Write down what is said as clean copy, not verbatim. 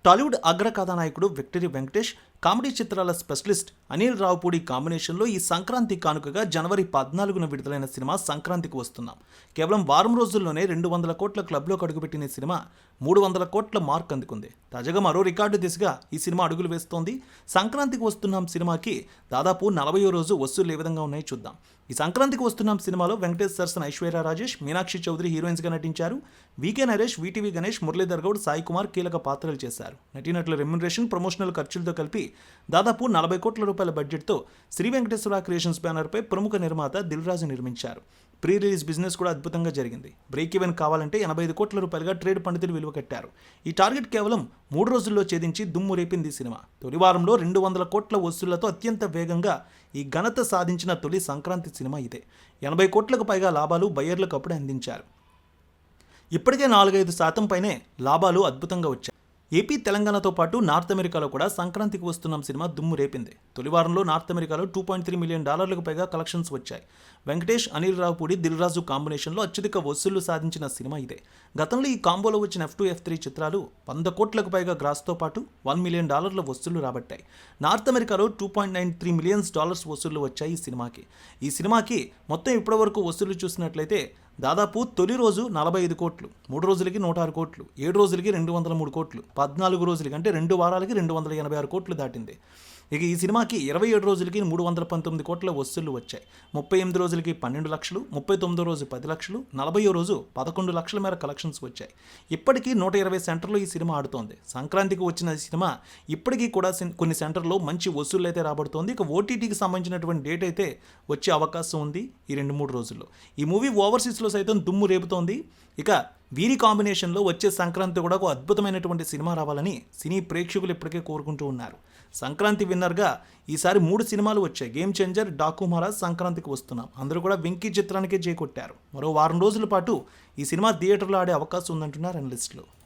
టాలీవుడ్ అగ్ర కథానాయకుడు victory Venkatesh, comedy చిత్రాల స్పెషలిస్ట్ అనిల్ రావుపూడి కాంబినేషన్లో ఈ సంక్రాంతి కానుకగా జనవరి 14న విడుదలైన సినిమా సంక్రాంతికి వస్తున్నాం. కేవలం వారం రోజుల్లోనే 200 కోట్ల క్లబ్లోకి అడుగుపెట్టిన ఈ సినిమా 300 కోట్ల మార్క్ అందుకుంది. తాజాగా మరో రికార్డు దిశగా ఈ సినిమా అడుగులు వేస్తోంది. సంక్రాంతికి వస్తున్నాం సినిమాకి దాదాపు 40వ రోజు వసూళ్లు ఏ విధంగా ఉన్నాయో చూద్దాం. ఈ సంక్రాంతికి వస్తున్నాం సినిమాలో వెంకటేష్ సరసన ఐశ్వర్య రాజేష్, మీనాక్షి చౌదరి హీరోయిన్స్గా నటించారు. వికే నరేష్, వీటీవీ గణేష్, మురళీధర్ గౌడ్, సాయి కుమార్ కీలక పాత్రలు చేశారు. నటీనటుల రెమ్యునరేషన్, ప్రమోషనల్ ఖర్చులతో కలిపి దాదాపు 40 కోట్ల రూపాయల బడ్జెట్తో శ్రీ వెంకటేశ్వర క్రియేషన్స్ బ్యానర్పై ప్రముఖ నిర్మాత దిల్ రాజు నిర్మించారు. ప్రీ రిలీజ్ బిజినెస్ కూడా అద్భుతంగా జరిగింది. బ్రేక్ ఈవెన్ కావాలంటే 85 కోట్ల రూపాయలుగా ట్రేడ్ పండితులు విలువ కట్టారు. ఈ టార్గెట్ కేవలం 3 రోజుల్లో ఛేదించి దుమ్ము రేపింది సినిమా. తొలి వారంలో 200 కోట్ల వసూళ్లతో అత్యంత వేగంగా ఈ ఘనత సాధించిన తొలి సంక్రాంతి సినిమా ఇదే. 80 కోట్లకు పైగా లాభాలు బయ్యర్లకు అప్పుడే అందించారు. ఇప్పటికే 4-5% పైనే లాభాలు అద్భుతంగా వచ్చాయి. ఏపీ, తెలంగాణతో పాటు నార్త్ అమెరికాలో కూడా సంక్రాంతికి వస్తున్నాం సినిమా దుమ్ము రేపింది. తొలి వారంలో నార్త్ అమెరికాలో $2.3 మిలియన్ పైగా కలెక్షన్స్ వచ్చాయి. వెంకటేష్, అనిల్ రావుపూడి, దిల్ రాజు కాంబినేషన్లో అత్యధిక వసూళ్లు సాధించిన సినిమా ఇదే. గతంలో ఈ కాంబోలో వచ్చిన F2, F3 చిత్రాలు 100 కోట్లకు పైగా గ్రాస్తో పాటు $1 మిలియన్ వసూళ్లు రాబట్టాయి. నార్త్ అమెరికాలో $2.93 మిలియన్ వసూళ్లు వచ్చాయి ఈ సినిమాకి. ఈ సినిమాకి మొత్తం ఇప్పటివరకు వసూళ్లు చూసినట్లయితే దాదాపు తొలి రోజు 45 కోట్లు, 3 రోజులకి 106 కోట్లు, 7 రోజులకి 203 కోట్లు, 14 రోజులకి అంటే 2 వారాలకి 286 కోట్లు దాటింది. ఇక ఈ సినిమాకి 27 రోజులకి 319 కోట్ల వసూళ్లు వచ్చాయి. 38 రోజులకి 12 లక్షలు, 39 రోజు 10 లక్షలు, 40వ రోజు 11 లక్షల మేర కలెక్షన్స్ వచ్చాయి. ఇప్పటికీ 120 సెంటర్లో ఈ సినిమా ఆడుతోంది. సంక్రాంతికి వచ్చిన ఈ సినిమా ఇప్పటికీ కూడా కొన్ని సెంటర్లో మంచి వసూళ్లు అయితే రాబడుతోంది. ఇక ఓటీటీకి సంబంధించినటువంటి డేట్ అయితే వచ్చే అవకాశం ఉంది ఈ 2-3 రోజుల్లో. ఈ మూవీ ఓవర్సీస్లో సైతం దుమ్ము రేపుతోంది. ఇక వీరి కాంబినేషన్లో వచ్చే సంక్రాంతి కూడా ఒక అద్భుతమైనటువంటి సినిమా రావాలని సినీ ప్రేక్షకులు ఇప్పటికే కోరుకుంటూ ఉన్నారు. సంక్రాంతి విన్నర్గా ఈసారి 3 సినిమాలు వచ్చాయి. గేమ్ చేంజర్, డాకు మహారాజ్, సంక్రాంతికి వస్తున్నాం. అందరూ కూడా వెంకీ చిత్రానికే చేకొట్టారు. మరో వారం రోజుల పాటు ఈ సినిమా థియేటర్లో ఆడే అవకాశం ఉందంటున్నారు అనలిస్టులు.